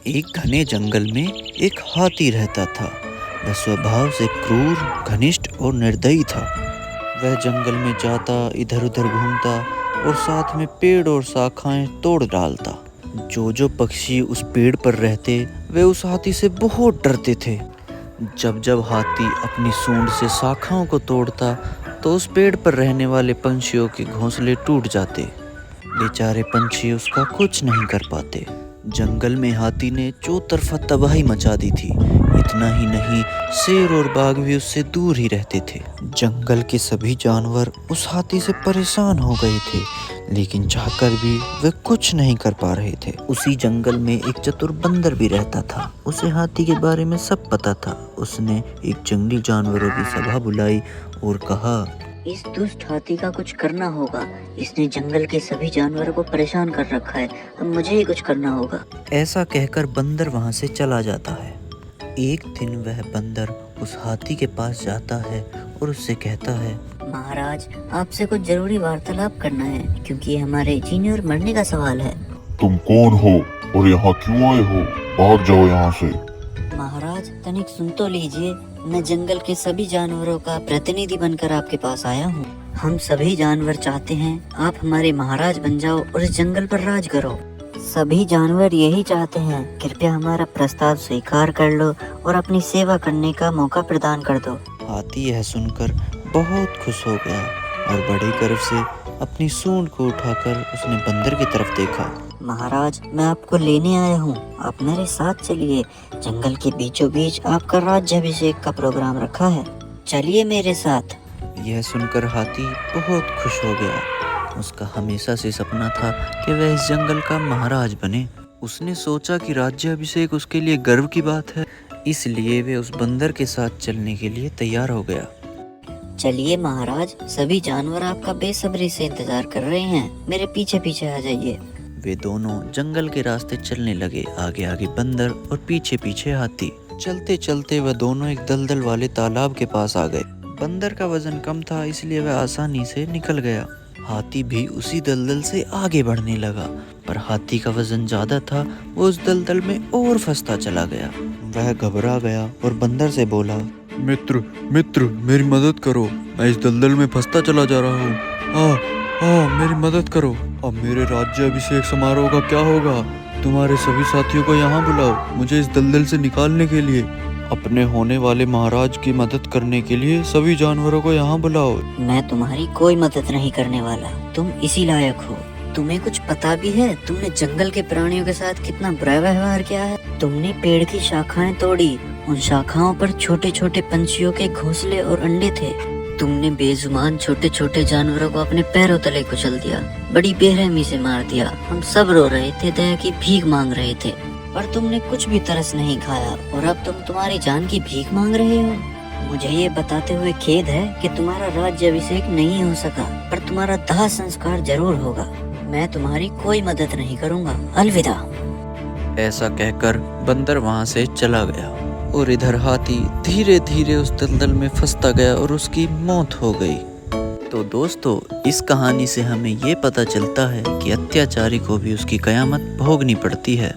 एक घने जंगल में एक हाथी रहता था। वह स्वभाव से क्रूर, घनिष्ठ और निर्दयी था। वह जंगल में जाता, इधर उधर घूमता और साथ में पेड़ और शाखाएं तोड़ डालता। जो पक्षी उस पेड़ पर रहते वे उस हाथी से बहुत डरते थे। जब जब हाथी अपनी सूंड से शाखाओं को तोड़ता तो उस पेड़ पर रहने वाले पंछियों के घोंसले टूट जाते। बेचारे पंछी उसका कुछ नहीं कर पाते। जंगल में हाथी ने चौतरफा तबाही मचा दी थी। इतना ही नहीं, शेर और बाघ भी उससे दूर ही रहते थे। जंगल के सभी जानवर उस हाथी से परेशान हो गए थे, लेकिन चाहकर भी वे कुछ नहीं कर पा रहे थे। उसी जंगल में एक चतुर बंदर भी रहता था। उसे हाथी के बारे में सब पता था। उसने एक जंगली जानवरों की सभा बुलाई और कहा, इस दुष्ट हाथी का कुछ करना होगा। इसने जंगल के सभी जानवरों को परेशान कर रखा है। अब मुझे ही कुछ करना होगा। ऐसा कहकर बंदर वहां से चला जाता है। एक दिन वह बंदर उस हाथी के पास जाता है और उससे कहता है, महाराज, आपसे कुछ जरूरी वार्तालाप करना है, क्योंकि ये हमारे जीने और मरने का सवाल है। तुम कौन हो और यहाँ क्यों आए हो? भाग जाओ यहाँ से। महाराज, तनिक सुन तो लीजिए। मैं जंगल के सभी जानवरों का प्रतिनिधि बनकर आपके पास आया हूँ। हम सभी जानवर चाहते हैं आप हमारे महाराज बन जाओ और इस जंगल पर राज करो। सभी जानवर यही चाहते हैं। कृपया हमारा प्रस्ताव स्वीकार कर लो और अपनी सेवा करने का मौका प्रदान कर दो। हाथी यह सुनकर बहुत खुश हो गया और बड़े गर्व से अपनी सूंड को उठाकर उसने बंदर की तरफ देखा। महाराज, मैं आपको लेने आया हूँ। आप मेरे साथ चलिए। जंगल के बीचों बीच आपका राज्याभिषेक का प्रोग्राम रखा है। चलिए मेरे साथ। यह सुनकर हाथी बहुत खुश हो गया। उसका हमेशा से सपना था कि वह इस जंगल का महाराज बने। उसने सोचा कि राज्याभिषेक उसके लिए गर्व की बात है, इसलिए वे उस बंदर के साथ चलने के लिए तैयार हो गया। चलिए महाराज, सभी जानवर आपका बेसब्री से इंतजार कर रहे हैं। मेरे पीछे पीछे आ जाइए। वे दोनों जंगल के रास्ते चलने लगे, आगे आगे बंदर और पीछे पीछे हाथी। चलते चलते वह दोनों एक दलदल वाले तालाब के पास आ गए। बंदर का वजन कम था, इसलिए वह आसानी से निकल गया। हाथी भी उसी दलदल से आगे बढ़ने लगा, पर हाथी का वजन ज्यादा था। वो उस दलदल में और फंसता चला गया। वह घबरा गया और बंदर से बोला, मित्र मेरी मदद करो। मैं इस दलदल में फंसता चला जा रहा हूँ। मेरी मदद करो। अब मेरे राज्याभिषेक समारोह का क्या होगा? तुम्हारे सभी साथियों को यहाँ बुलाओ, मुझे इस दलदल से निकालने के लिए। अपने होने वाले महाराज की मदद करने के लिए सभी जानवरों को यहाँ बुलाओ। मैं तुम्हारी कोई मदद नहीं करने वाला। तुम इसी लायक हो। तुम्हें कुछ पता भी है तुमने जंगल के प्राणियों के साथ कितना बुरा व्यवहार किया है? तुमने पेड़ की शाखाएं तोड़ी। उन शाखाओं पर छोटे छोटे पंछियों के घोंसले और अंडे थे। तुमने बेजुबान छोटे छोटे जानवरों को अपने पैरों तले कुचल दिया। बड़ी बेरहमी से मार दिया। हम सब रो रहे थे, दया की भीख मांग रहे थे, पर तुमने कुछ भी तरस नहीं खाया और अब तुम तुम्हारी जान की भीख मांग रहे हो। मुझे ये बताते हुए खेद है कि तुम्हारा राज्याभिषेक नहीं हो सका, पर तुम्हारा दाह संस्कार जरूर होगा। मैं तुम्हारी कोई मदद नहीं करूँगा। अलविदा। ऐसा कहकर बंदर वहां से चला गया और इधर हाथी धीरे धीरे उस दलदल में फंसता गया और उसकी मौत हो गई। तो दोस्तों, इस कहानी से हमें ये पता चलता है कि अत्याचारी को भी उसकी कयामत भोगनी पड़ती है।